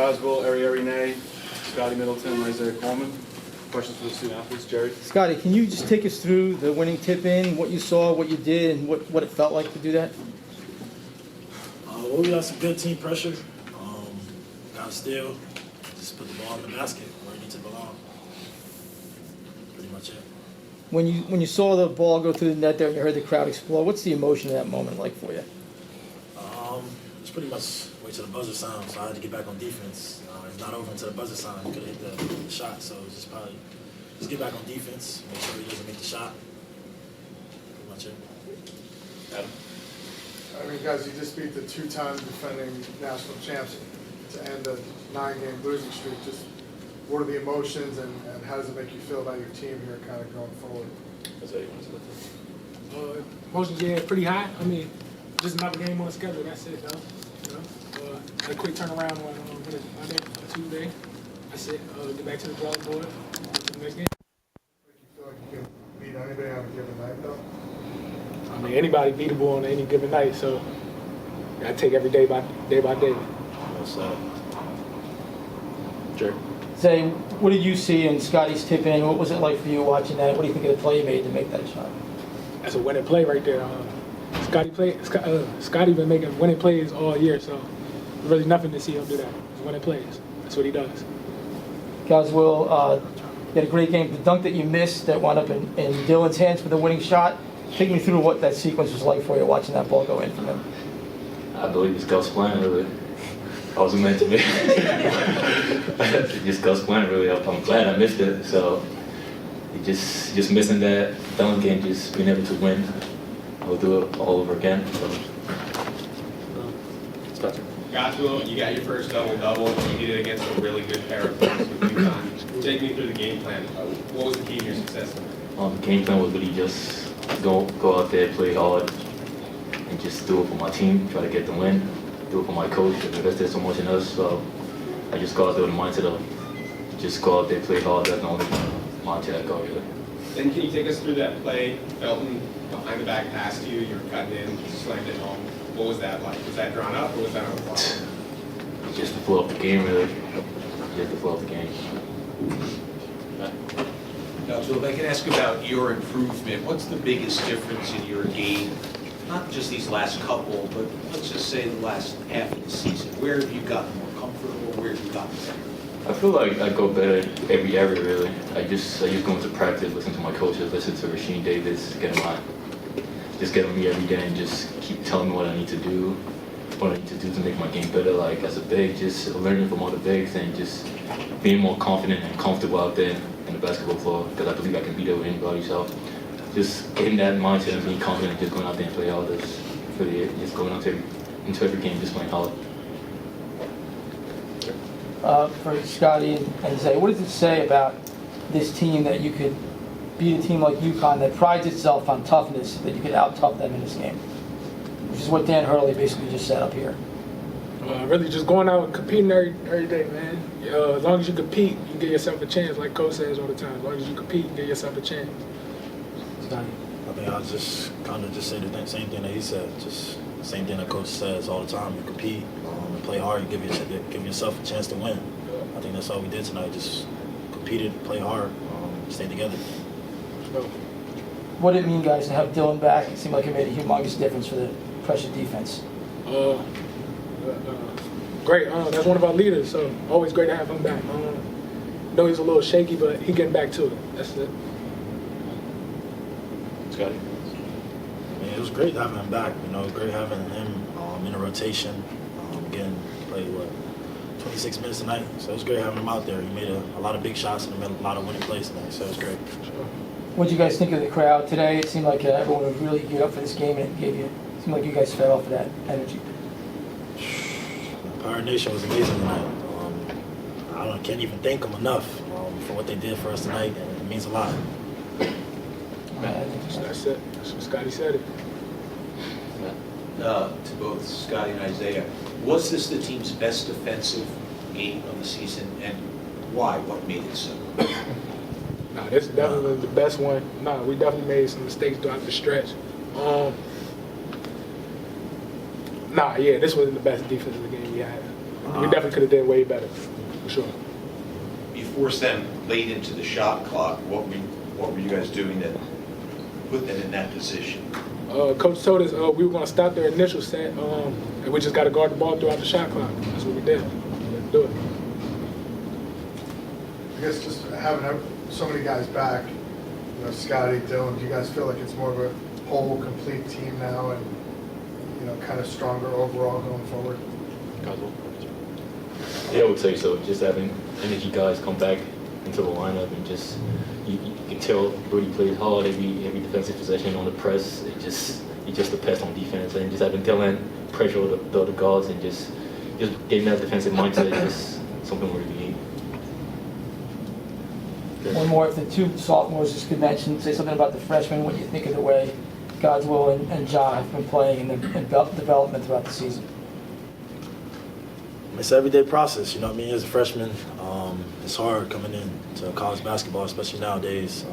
Godswill Erheriene, Scotty Middleton, Isaiah Coleman. Questions for the student athletes, Jerry? Scotty, can you just take us through the winning tip-in, what you saw, what you did, and what it felt like to do that? Well, we got some good team pressure. Got a steal. Just put the ball in the basket where it needs to belong. Pretty much it. When you saw the ball go through the net there and you heard the crowd explode, what's the emotion of that moment like for you? It's pretty much wait till the buzzer sound, so I had to get back on defense. It's not over until the buzzer sound. He could have hit the shot, so it's just probably just get back on defense, make sure he doesn't make the shot. Pretty much it. Adam? I mean, guys, you just beat the two-time defending national champs to end a 9-game losing streak. Just what are the emotions and how does it make you feel about your team here kind of going forward? Isaiah, you want to say that? Emotions, yeah, pretty high. I mean, just another game on the schedule. That's it, though. You know, had a quick turnaround on Monday, Tuesday. That's it. Get back to the drawing board for the next game. You feel like you can beat anybody on a given night, though? I mean, anybody beatable on any given night, so I take every day by day. That's Jerry? Say, what did you see in Scotty's tip-in? What was it like for you watching that? What do you think of the play you made to make that shot? That's a winning play right there. Scotty been making winning plays all year, so there's really nothing to see him do that. It's winning plays. That's what he does. Godswill, you had a great game. The dunk that you missed that wound up in Dylan's hands for the winning shot. Take me through what that sequence was like for you watching that ball go in from him. I believe it's Gus playing really. I wasn't meant to be. Just Gus playing really. I'm glad I missed it. So just missing that dunk and just being able to win. I'll do it all over again. So. Scotty? Godswill, you got your first double-double. You did it against a really good pair of players with UConn. Take me through the game plan. What was the key to your success? The game plan was really just go out there, play hard, and just do it for my team, try to get the win, do it for my coach, and invested so much in us. So I just go out there with the mindset of just go out there, play hard. That's the only mindset I got really. Then can you take us through that play? Felton behind the back passed you, you were cutting in, slammed it home. What was that like? Was that drawn up or was that on the fly? Just to flow up the game really. Just to flow up the game. Godswill, if I can ask about your improvement, what's the biggest difference in your game? Not just these last couple, but let's just say the last half of the season. Where have you gotten more comfortable? Where have you gotten better? I feel like I go better every area really. I just go into practice, listen to my coaches, listen to Rasheem Davis, get on me every day and just keep telling me what I need to do to make my game better. Like as a big, just learning from all the bigs and just being more confident and comfortable out there in the basketball floor because I believe I can beat it with anybody. So just getting that mindset and being confident, just going out there and play hard is really it. Just going out there into every game, just playing hard. For Scotty and Zay, what does it say about this team that you could beat a team like UConn that prides itself on toughness, that you could out-tough them in this game? Which is what Dan Hurley basically just said up here. Really just going out and competing every day, man. As long as you compete, you get yourself a chance, like Coach says all the time. As long as you compete, you get yourself a chance. Scotty. I think I'll just kind of just say the same thing that he said. Just the same thing that Coach says all the time. You compete, and play hard. You give yourself a chance to win. I think that's all we did tonight. Just competed, play hard, stay together. What did it mean, guys, to have Dylan back? It seemed like it made a humongous difference for the pressure defense. Great. That's one of our leaders, so always great to have him back. Know he's a little shaky, but he getting back to it. That's it. Scotty? I mean, it was great having him back. You know, great having him in a rotation. Again, played 26 minutes tonight, so it was great having him out there. He made a lot of big shots and made a lot of winning plays tonight, so it was great. What did you guys think of the crowd today? It seemed like everyone was really geared up for this game, and it seemed like you guys fed off of that energy. Pirate Nation was amazing tonight. I can't even thank them enough for what they did for us tonight, and it means a lot. That's it. That's what Scotty said it. To both Scotty and Isaiah, was this the team's best defensive game of the season, and why? What made it so? Nah, this is definitely the best one. Nah, we definitely made some mistakes throughout the stretch. This wasn't the best defensive game we had. We definitely could have done way better, for sure. You forced them late into the shot clock. What were you guys doing to put them in that position? Coach told us we were going to stop their initial set, and we just got to guard the ball throughout the shot clock. That's what we did. Do it. I guess just having so many guys back, Scotty, Dylan, do you guys feel like it's more of a whole, complete team now and, kind of stronger overall going forward? Yeah, I would say so. Just having energy guys come back into the lineup and just you can tell Brody plays hard every defensive possession on the press. He just the best on defense, and just having Dylan pressure the other guards and just getting that defensive mindset is just something we really need. One more, if the two sophomores just could mention, say something about the freshmen, what you think of the way Godswill and John have been playing and the development throughout the season. It's an everyday process, you know what I mean? As a freshman, it's hard coming into college basketball, especially nowadays.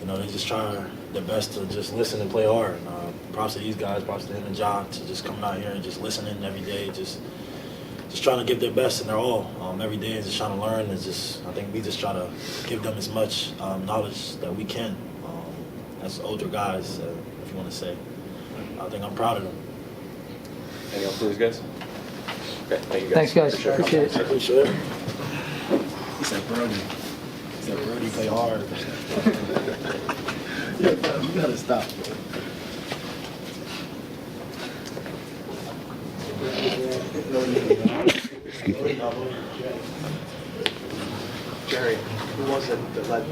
They just try their best to just listen and play hard. Props to these guys, props to him and John to just coming out here and just listening every day, just trying to give their best and their all every day, and just trying to learn. I think we just try to give them as much knowledge that we can as older guys, if you want to say. I think I'm proud of them. Anything else for these guys? Okay, thank you guys. Thanks, guys. Appreciate it. Appreciate it. He said Brody. Play hard. You gotta stop, bro. Jerry, who was it that led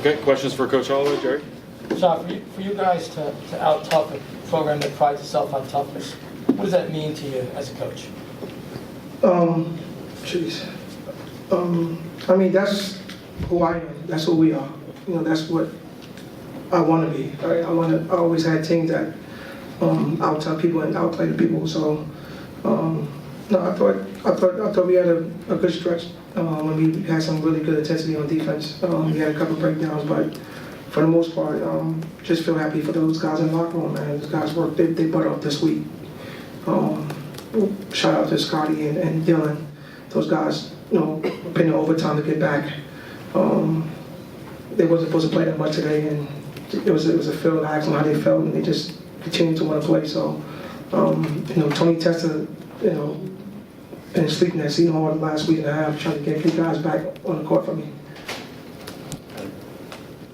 Okay, questions for Coach Holloway, Jerry? Sean, for you guys to out-tough a program that prides itself on toughness, what does that mean to you as a coach? I mean, that's who I am. That's who we are. That's what I want to be. Right? I always had teams that out-tough people and outplay the people. So, no, I thought we had a good stretch. When we had some really good intensity on defense. We had a couple of breakdowns, but for the most part, just feel happy for those guys in the locker room, man. Those guys worked, they butt up this week. Shout out to Scotty and Dylan. Those guys, been in overtime to get back. They wasn't supposed to play that much today, and it was a field. I asked them how they felt, and they just continued to want to play. So, Tony Testa, been sleeping at Seton Hall the last week and a half, trying to get guys back on the court for me.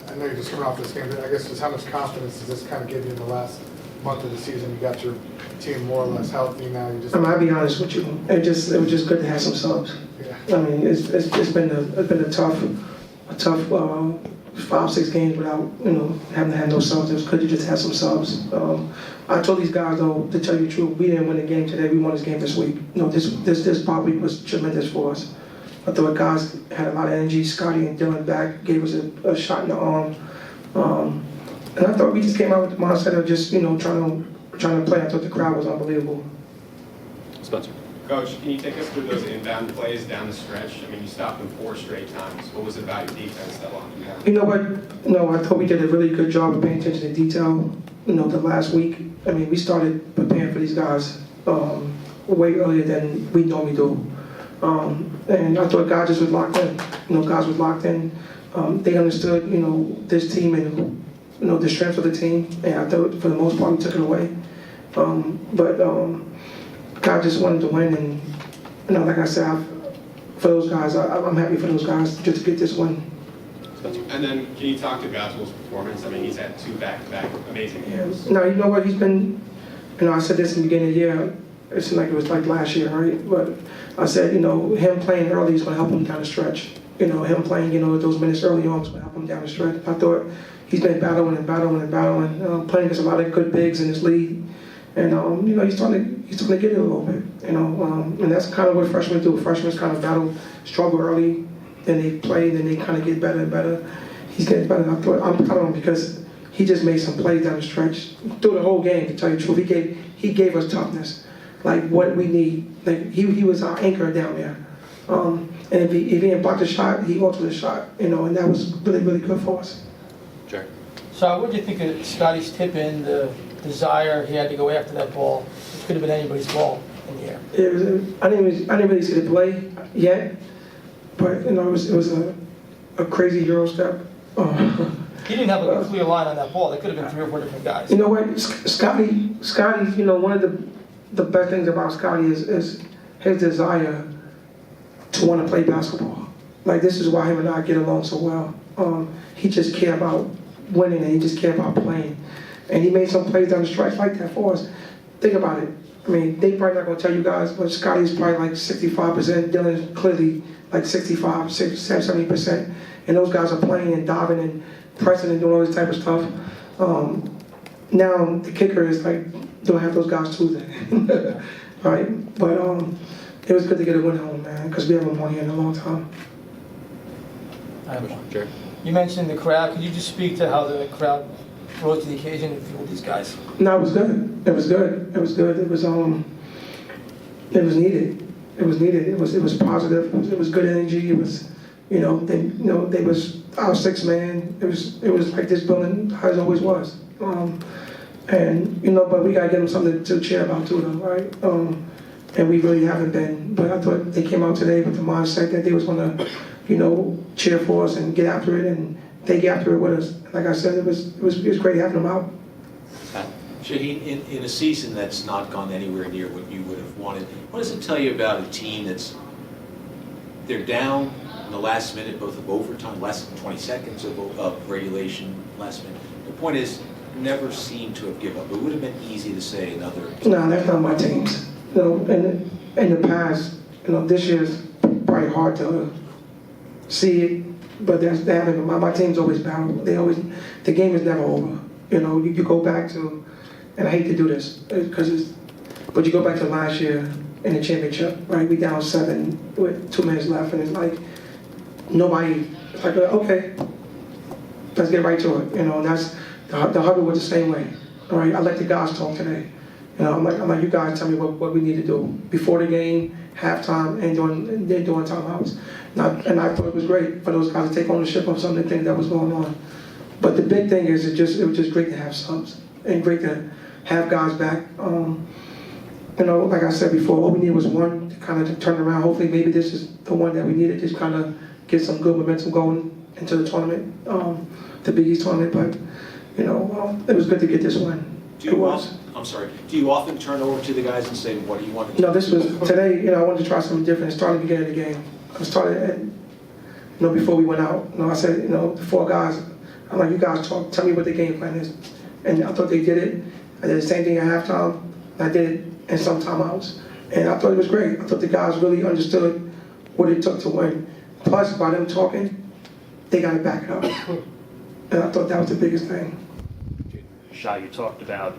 I know you're just coming off this game, but I guess just how much confidence does this kind of give you in the last month of the season? You got your team more or less healthy now. I'll be honest with you. It was just good to have some subs. Yeah. I mean, it's been a tough 5-6 games without having to have no subs. It was good to just have some subs. I told these guys though, to tell you the truth, we didn't win the game today. We won this game this week. This probably was tremendous for us. I thought guys had a lot of energy. Scotty and Dylan back gave us a shot in the arm, and I thought we just came out with the mindset of just trying to play. I thought the crowd was unbelievable. Spencer. Coach, can you take us through those inbound plays down the stretch? I mean, you stopped them 4 straight times. What was it about your defense that locked you down? You know what? No, I thought we did a really good job of paying attention to detail. The last week, I mean, we started preparing for these guys way earlier than we normally do. And I thought guys just was locked in. Guys was locked in. They understood, this team and, the strength of the team. And I thought for the most part we took it away. But God just wanted to win. And, like I said, for those guys, I'm happy for those guys just to get this win. And then can you talk to Godswill's performance? I mean, he's had 2 back-to-back amazing games. No, you know what? He's been, I said this in the beginning of the year. It seemed like it was like last year, right? But I said, him playing early is going to help him down the stretch. Him playing, those minutes early on is going to help him down the stretch. I thought he's been battling, playing against a lot of good bigs in this league. And, he's starting to get it a little bit, and that's kind of what freshmen do. Freshmen kind of struggle early, then they play, then they kind of get better and better. He's getting better. I'm proud of him because he just made some plays down the stretch through the whole game. To tell you the truth, he gave us toughness, like what we need. Like he was our anchor down there. And if he didn't block the shot, he altered the shot, you know, and that was really, really good for us. Jerry. So what do you think of Scotty's tip in, the desire he had to go after that ball? It could have been anybody's ball in the air. I didn't really see the play yet, but you know, it was a crazy Euro step. He didn't have a clear line on that ball. There could have been 3 or 4 different guys. You know what, Scotty, you know, one of the best things about Scotty is his desire to want to play basketball. Like, this is why him and I get along so well. He just cared about winning, and he just cared about playing. And he made some plays down the stretch like that for us. Think about it. I mean, they probably not going to tell you guys, but Scotty's probably like 65%, Dylan's clearly like 65, 70%. And those guys are playing and diving and pressing and doing all this type of stuff. Now the kicker is like, don't have those guys too then. Right? But it was good to get a win home, man, because we haven't won here in a long time. I have one. Jerry. You mentioned the crowd. Could you just speak to how the crowd rose to the occasion and fueled these guys? No, it was good. It was good. It was good. It was needed. It was needed. It was positive. It was good energy. It was, they was our 6th man. It was like this building as always was. And but we gotta give them something to cheer about too, though, right? And we really haven't been. But I thought they came out today with the mindset that they was gonna, cheer for us and get after it, and they get after it with us. Like I said, it was great having them out. Shaheen, in a season that's not gone anywhere near what you would have wanted, what does it tell you about a team they're down in the last minute, both of overtime, less than 20 seconds of regulation, last minute? The point is, never seemed to have given up. It would have been easy to say another. No, that's not my teams. In the past, this year's probably hard to see it, but my team's always battle. The game is never over. You go back to, and I hate to do this but you go back to last year in the championship, right? We down 7 with 2 minutes left, and it's like nobody. It's like, okay, let's get right to it. And that's the huddle was the same way. All right, I let the guys talk today. I'm like, you guys tell me what we need to do before the game, halftime, and during timeouts. And I thought it was great for those guys to take ownership of some of the things that was going on. But the big thing is it was just great to have subs and great to have guys back. Like I said before, all we needed was one to kind of turn around. Hopefully, maybe this is the one that we needed, just kind of get some good momentum going into the tournament, the Big East tournament. But it was good to get this one. Do you often turn over to the guys and say, what do you want to do? No, this was today. I wanted to try something different. It started at the beginning of the game. I started before we went out. I said, the 4 guys. I'm like, you guys talk. Tell me what the game plan is. And I thought they did it. I did the same thing at halftime. I did it in some timeouts. And I thought it was great. I thought the guys really understood what it took to win. Plus, by them talking, they got to back it up. And I thought that was the biggest thing. Shah, you talked about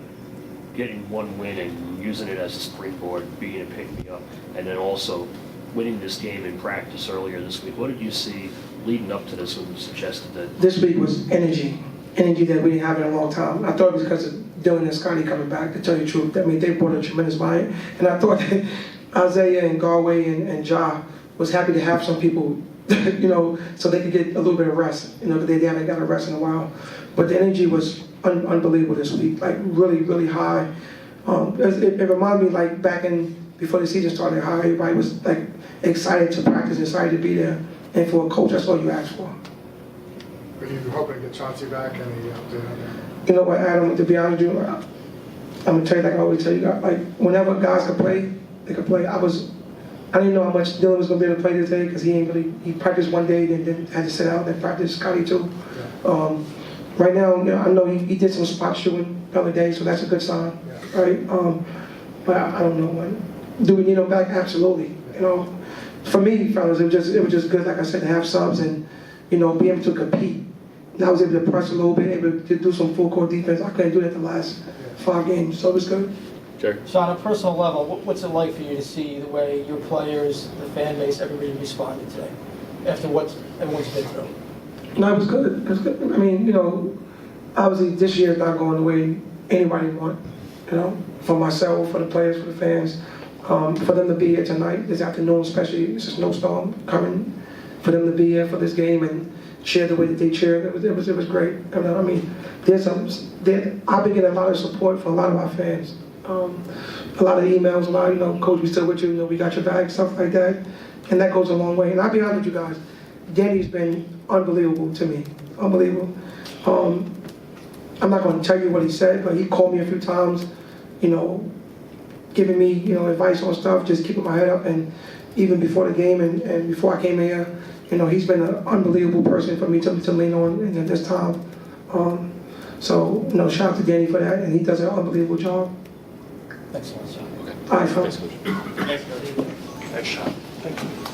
getting one win and using it as a springboard, being a pick-me-up, and then also winning this game in practice earlier this week. What did you see leading up to this when you suggested that? This week was energy that we didn't have in a long time. I thought it was because of Dylan and Scotty coming back, to tell you the truth. I mean, they brought a tremendous mind. And I thought that Isaiah and Galway and Ja was happy to have some people, so they could get a little bit of rest, because they haven't got a rest in a while. But the energy was unbelievable this week, like really, really high. It reminded me like back before the season started, how everybody was like excited to practice, excited to be there. And for a coach, that's all you ask for. Are you hoping to get Chauncey back? Any update on that? You know what, Adam, to be honest with you, I'm going to tell you like I always tell you guys, like whenever guys could play, they could play. I didn't know how much Dylan was going to be able to play today because he practiced one day and then had to sit out and practice Scotty too. Yeah. Right now, I know he did some spot shooting the other day, so that's a good sign, right? But I don't know when. Do we need him back? Absolutely. For me, fellas, it was just good, like I said, to have subs and be able to compete. And I was able to press a little bit, able to do some full court defense. I couldn't do that the last 5 games, so it was good. Jerry. So on a personal level, what's it like for you to see the way your players, the fan base, everybody responded today after what everyone's been through? No, it was good. It was good. I mean, obviously this year is not going the way anybody want. For myself, for the players, for the fans. For them to be here tonight, this afternoon especially, it's a snowstorm coming, for them to be here for this game and cheer the way that they cheered, it was great. I mean, I've been getting a lot of support from a lot of our fans. A lot of emails, a lot of, Coach, we still with you, we got your back, stuff like that. And that goes a long way. And I'll be honest with you guys, Danny's been unbelievable to me, unbelievable. I'm not going to tell you what he said, but he called me a few times, giving me, advice on stuff, just keeping my head up. And even before the game and before I came here, he's been an unbelievable person for me to lean on at this time. So, shout out to Danny for that, and he does an unbelievable job. Excellent. All right, folks. Thanks, Coach. Nice shot. Thank you.